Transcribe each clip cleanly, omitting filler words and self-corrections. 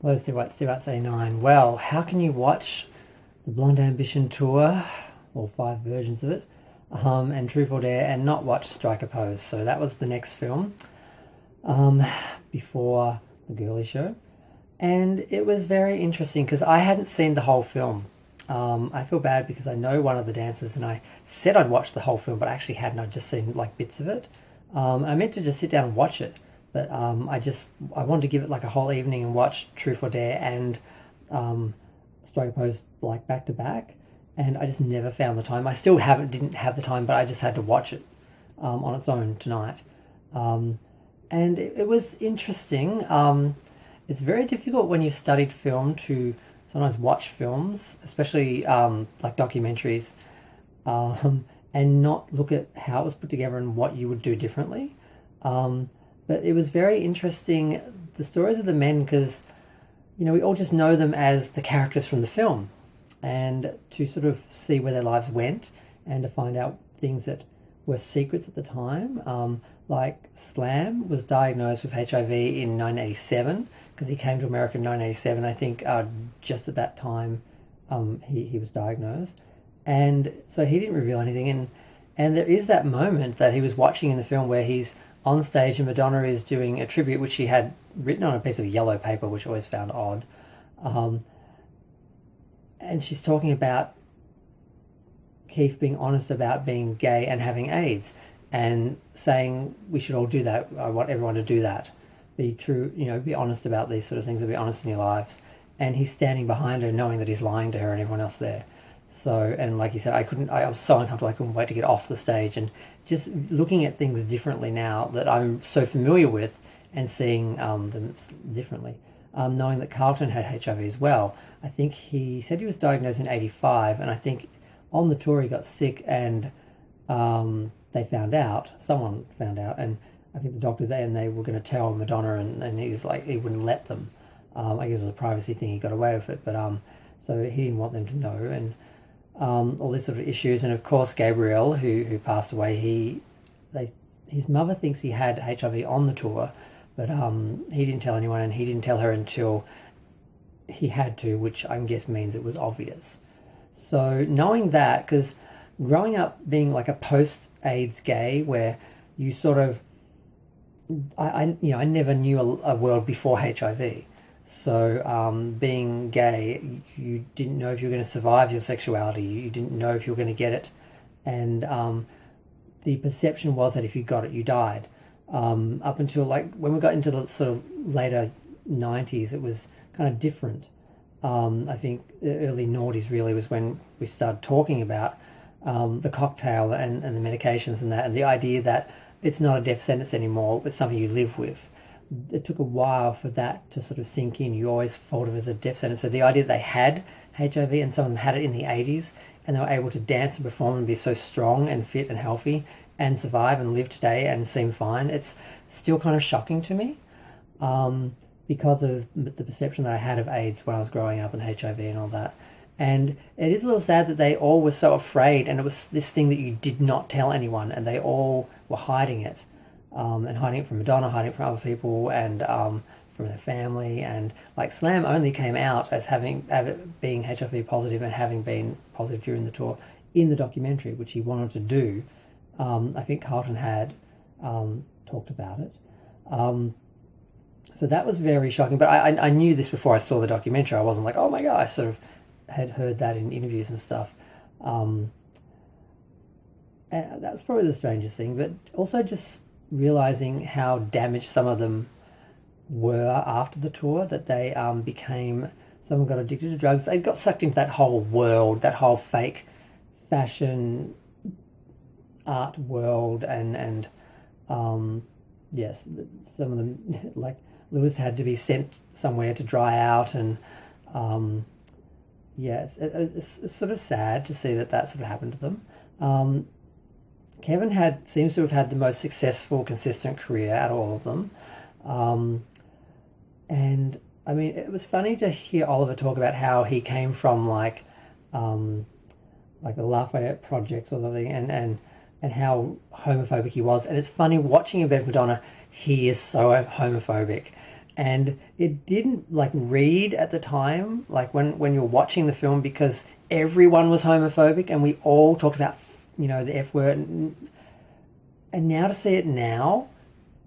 Hello, Steve 89. Well, how can you watch the Blonde Ambition tour, or 5 versions of it, and Truth or Dare, and not watch Strike a Pose? So that was the next film before the Girly Show, and it was very interesting because I hadn't seen the whole film. I feel bad because I know one of the dancers, and I said I'd watch the whole film, but I actually hadn't. I'd just seen like bits of it. I meant to just sit down and watch it, but I wanted to give it like a whole evening and watch Truth or Dare and Strike a Pose like back to back, and I just never found the time. I still didn't have the time, but I just had to watch it on its own tonight, and it was interesting. It's very difficult when you've studied film to sometimes watch films, especially like documentaries, and not look at how it was put together and what you would do differently. But it was very interesting, the stories of the men, because, we all just know them as the characters from the film. And to sort of see where their lives went and to find out things that were secrets at the time. Like Slam was diagnosed with HIV in 1987 because he came to America in 1987. I think just at that time he was diagnosed. And so he didn't reveal anything. And there is that moment that he was watching in the film where he's on stage and Madonna is doing a tribute, which she had written on a piece of yellow paper, which I always found odd. And she's talking about Keith being honest about being gay and having AIDS and saying we should all do that. I want everyone to do that. Be true, be honest about these sort of things and be honest in your lives. And he's standing behind her knowing that he's lying to her and everyone else there. So, and like you said, I was so uncomfortable, I couldn't wait to get off the stage, and just looking at things differently now that I'm so familiar with and seeing them differently. Knowing that Carlton had HIV as well. I think he said he was diagnosed in 85, and I think on the tour he got sick and they found out, someone found out, and I think the doctors there, and they were going to tell Madonna, and he's like, he wouldn't let them. I guess it was a privacy thing, he got away with it, but so he didn't want them to know, and all these sort of issues. And of course Gabriel, who passed away, his mother thinks he had HIV on the tour, but he didn't tell anyone, and he didn't tell her until he had to, which I guess means it was obvious. So knowing that, because growing up being like a post-AIDS gay, where you sort of, I never knew a world before HIV. So being gay, you didn't know if you were going to survive your sexuality. You didn't know if you were going to get it. And the perception was that if you got it, you died. Up until like when we got into the sort of later 90s, it was kind of different. I think the early noughties really was when we started talking about the cocktail and the medications and that, and the idea that it's not a death sentence anymore, it's something you live with. It took a while for that to sort of sink in. You always thought of it as a death sentence. So the idea that they had HIV, and some of them had it in the 80s, and they were able to dance and perform and be so strong and fit and healthy and survive and live today and seem fine, it's still kind of shocking to me because of the perception that I had of AIDS when I was growing up and HIV and all that. And it is a little sad that they all were so afraid, and it was this thing that you did not tell anyone, and they all were hiding it. And hiding it from Madonna, hiding it from other people, and from their family. And like Slam only came out as being HIV positive and having been positive during the tour in the documentary, which he wanted to do. I think Carlton had talked about it. So that was very shocking. But I knew this before I saw the documentary. I wasn't like, oh my God, I sort of had heard that in interviews and stuff. And that's probably the strangest thing. But also just realizing how damaged some of them were after the tour, that they some got addicted to drugs. They got sucked into that whole world, that whole fake fashion art world, and yes, some of them, like Lewis, had to be sent somewhere to dry out, and it's sort of sad to see that sort of happened to them. Kevin seems to have had the most successful, consistent career out of all of them. And I mean, it was funny to hear Oliver talk about how he came from like the Lafayette projects or something, and how homophobic he was. And it's funny watching him with Madonna, he is so homophobic. And it didn't like read at the time, like when you're watching the film, because everyone was homophobic and we all talked about, the F word. And now to see it now,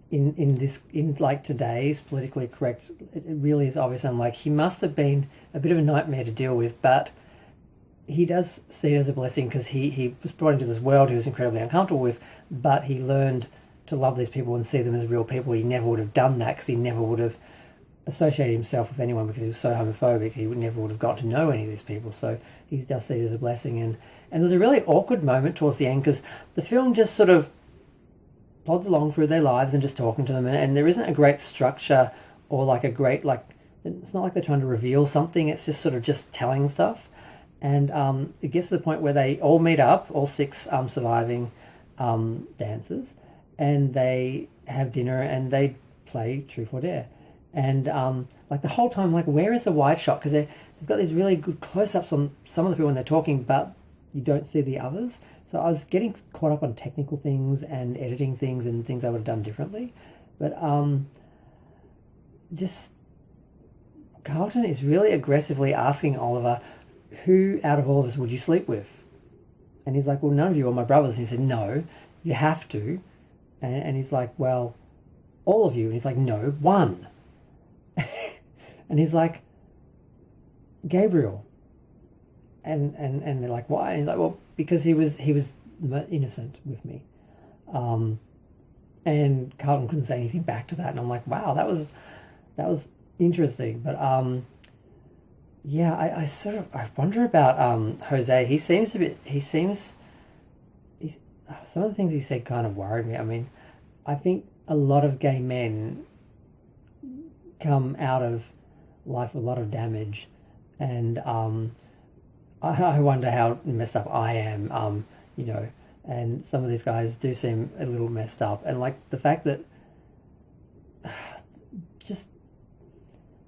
in like today's politically correct, it really is obvious. I'm like, he must have been a bit of a nightmare to deal with, but he does see it as a blessing, because he was brought into this world he was incredibly uncomfortable with, but he learned to love these people and see them as real people. He never would have done that, because he never would have associated himself with anyone, because he was so homophobic. He never would have got to know any of these people. So he does see it as a blessing. And there's a really awkward moment towards the end, because the film just sort of plods along through their lives and just talking to them, and there isn't a great structure or like a great, like, it's not like they're trying to reveal something. It's just sort of just telling stuff. And it gets to the point where they all meet up, all six surviving dancers, and they have dinner and they play Truth or Dare. And like the whole time, like, where is the wide shot? Because they've got these really good close-ups on some of the people when they're talking, but you don't see the others. So I was getting caught up on technical things and editing things and things I would have done differently. But just Carlton is really aggressively asking Oliver, who out of all of us would you sleep with? And he's like, well, none of you are my brothers. And he said, no, you have to. And he's like, well, all of you. And he's like, no, one. And he's like, Gabriel. And they're like, why? And he's like, well, because he was innocent with me. And Carlton couldn't say anything back to that. And I'm like, wow, that was interesting. But yeah, I wonder about Jose. Some of the things he said kind of worried me. I mean, I think a lot of gay men come out of life with a lot of damage, and I wonder how messed up I am, and some of these guys do seem a little messed up, and like the fact that just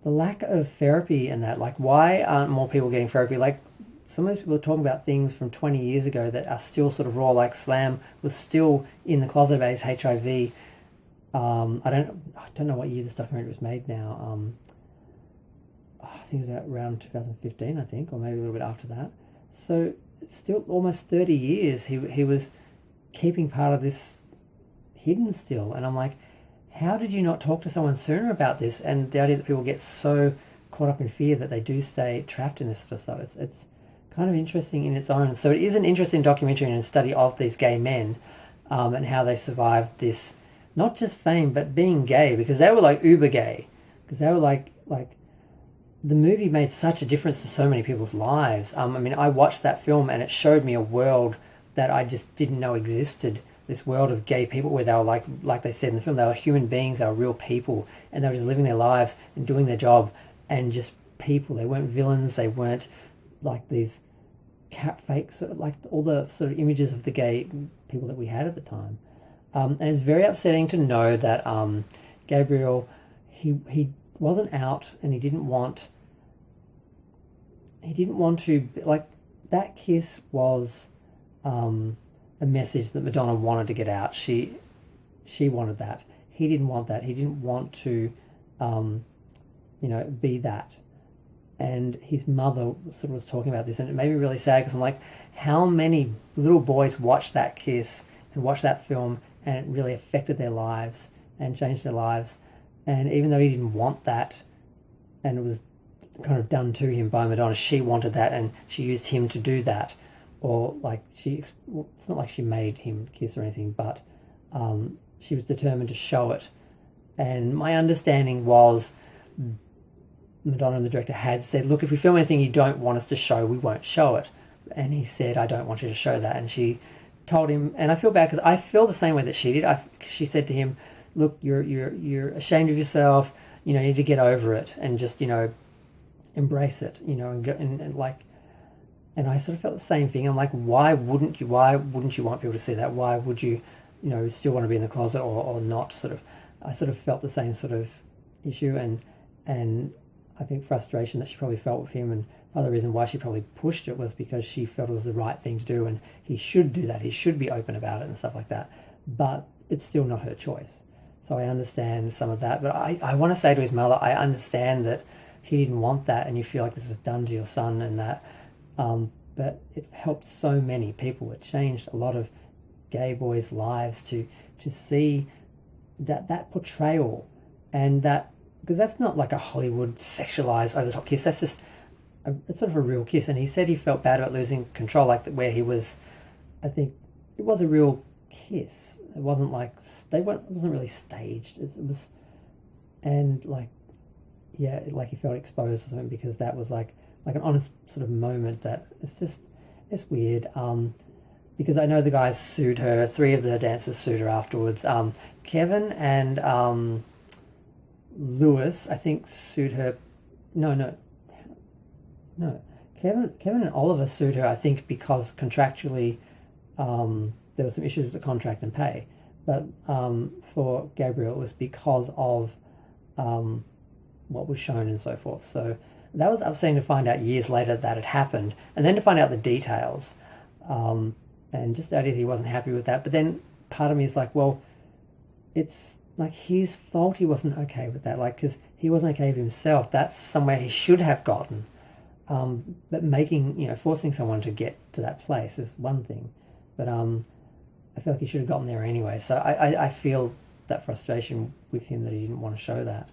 the lack of therapy and that, like, why aren't more people getting therapy? Like, some of these people are talking about things from 20 years ago that are still sort of raw, like Slam was still in the closet about his HIV. I don't know what year this documentary was made now. I think it was about around 2015, I think, or maybe a little bit after that. So it's still almost 30 years he was keeping part of this hidden still. And I'm like, how did you not talk to someone sooner about this? And the idea that people get so caught up in fear that they do stay trapped in this sort of stuff. It's kind of interesting in its own. So it is an interesting documentary and a study of these gay men, and how they survived this, not just fame, but being gay, because they were like uber gay, because they were like the movie made such a difference to so many people's lives. I mean, I watched that film and it showed me a world that I just didn't know existed. This world of gay people where they were like they said in the film, they were human beings, they were real people, and they were just living their lives and doing their job, and just people. They weren't villains. They weren't like these cat fakes, like all the sort of images of the gay people that we had at the time. And it's very upsetting to know that Gabriel, he wasn't out, and he didn't want to, like, that kiss was a message that Madonna wanted to get out. She wanted that. He didn't want that. He didn't want to be that. And his mother sort of was talking about this, and it made me really sad, because I'm like, how many little boys watched that kiss and watched that film, and it really affected their lives and changed their lives. And even though he didn't want that, and it was kind of done to him by Madonna, she wanted that, and she used him to do that. Or like it's not like she made him kiss or anything, but she was determined to show it. And my understanding was Madonna and the director had said, look, if we film anything you don't want us to show, we won't show it. And he said, I don't want you to show that. And she told him, and I feel bad because I feel the same way that she did. She said to him, look, you're ashamed of yourself, you need to get over it and just, embrace it, and go, and like, and I sort of felt the same thing. I'm like, why wouldn't you want people to see that? Why would you, still want to be in the closet or not? I sort of felt the same sort of issue, and I think frustration that she probably felt with him, and part of the reason why she probably pushed it was because she felt it was the right thing to do, and he should do that. He should be open about it and stuff like that. But it's still not her choice. So I understand some of that, but I want to say to his mother, I understand that he didn't want that, and you feel like this was done to your son, and that, but it helped so many people. It changed a lot of gay boys' lives to see that portrayal, and that, because that's not like a Hollywood sexualized over the top kiss. That's just it's sort of a real kiss. And he said he felt bad about losing control, like where he was. I think it was a real kiss. It wasn't like it wasn't really staged. It was, and like, yeah, like he felt exposed or something, because that was like an honest sort of moment. That it's weird. Because I know the guys sued her. 3 of the dancers sued her afterwards. Kevin and Lewis, I think, sued her. No. Kevin and Oliver sued her, I think, because contractually there were some issues with the contract and pay. But for Gabriel, it was because of what was shown and so forth. So that was upsetting to find out years later that it happened, and then to find out the details. And just the idea that he wasn't happy with that. But then part of me is like, well, it's like his fault he wasn't okay with that. Like, because he wasn't okay with himself. That's somewhere he should have gotten. But forcing someone to get to that place is one thing. But I feel like he should have gotten there anyway. So I feel that frustration with him that he didn't want to show that.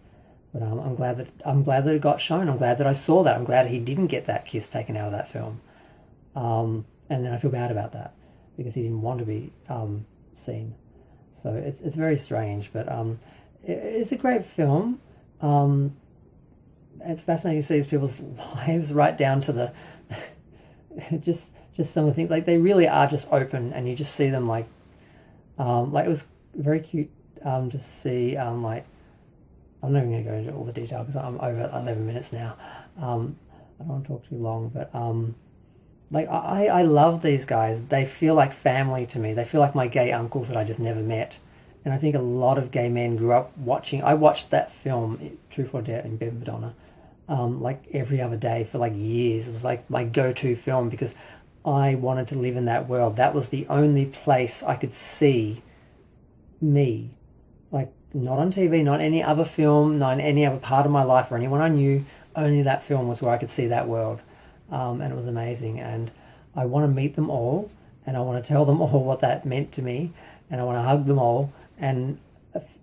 But I'm glad that it got shown. I'm glad that I saw that. I'm glad he didn't get that kiss taken out of that film. And then I feel bad about that, because he didn't want to be seen. So it's very strange, but it's a great film. It's fascinating to see these people's lives, right down to the just some of the things. Like, they really are just open, and you just see them like it was very cute to see like, I'm not even going to go into all the detail because I'm over 11 minutes now. I don't want to talk too long, but like, I love these guys. They feel like family to me. They feel like my gay uncles that I just never met. And I think a lot of gay men grew up watching. I watched that film, Truth or Dare, in bed with Madonna, like every other day for like years. It was like my go-to film, because I wanted to live in that world. That was the only place I could see me. Like, not on TV, not any other film, not in any other part of my life or anyone I knew. Only that film was where I could see that world. And it was amazing, and I want to meet them all, and I want to tell them all what that meant to me, and I want to hug them all. And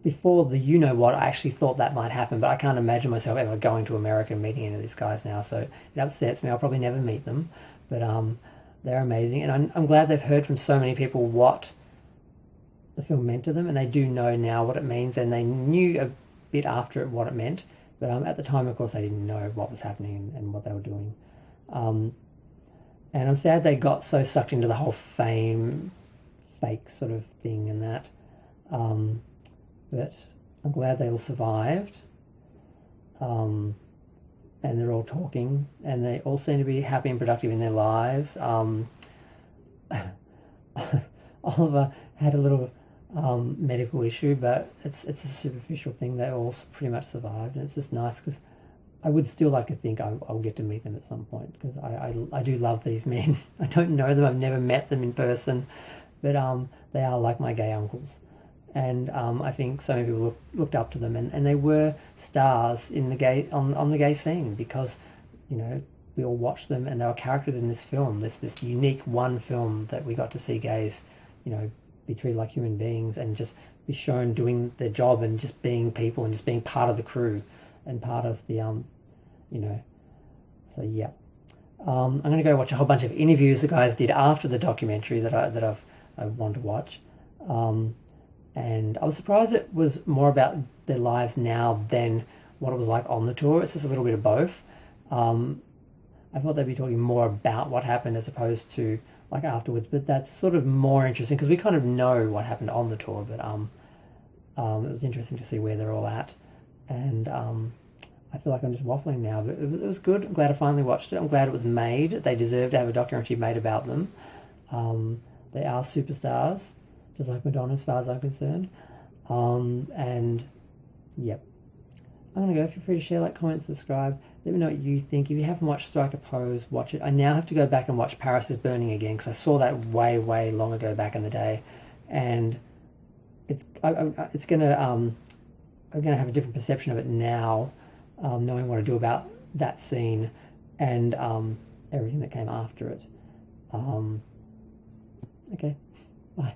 before the you-know-what, I actually thought that might happen, but I can't imagine myself ever going to America and meeting any of these guys now, so it upsets me. I'll probably never meet them, but they're amazing, and I'm glad they've heard from so many people what the film meant to them, and they do know now what it means, and they knew a bit after it what it meant, but at the time, of course, they didn't know what was happening and what they were doing. And I'm sad they got so sucked into the whole fame, fake sort of thing and that. But I'm glad they all survived. And they're all talking, and they all seem to be happy and productive in their lives. Oliver had a little medical issue, but it's a superficial thing. They all pretty much survived, and it's just nice, because I would still like to think I'll get to meet them at some point, because I do love these men. I don't know them, I've never met them in person, but they are like my gay uncles. And I think so many people looked up to them, and they were stars in the gay on the gay scene, because, you know, we all watched them, and they were characters in this film, this unique one film that we got to see gays, you know, be treated like human beings and just be shown doing their job and just being people and just being part of the crew and part of the, you know, so yeah. I'm going to go watch a whole bunch of interviews the guys did after the documentary that I want to watch. And I was surprised it was more about their lives now than what it was like on the tour. It's just a little bit of both. I thought they'd be talking more about what happened as opposed to like afterwards, but that's sort of more interesting because we kind of know what happened on the tour, but it was interesting to see where they're all at. And I feel like I'm just waffling now, but it was good. I'm glad I finally watched it. I'm glad it was made. They deserve to have a documentary made about them. They are superstars, just like Madonna as far as I'm concerned. And yep. I'm going to go. Feel free to share, like, comment, subscribe. Let me know what you think. If you haven't watched Strike a Pose, watch it. I now have to go back and watch Paris is Burning again because I saw that way, way long ago back in the day. And it's gonna I'm gonna have a different perception of it now, knowing what I do about that scene and everything that came after it. Okay, bye.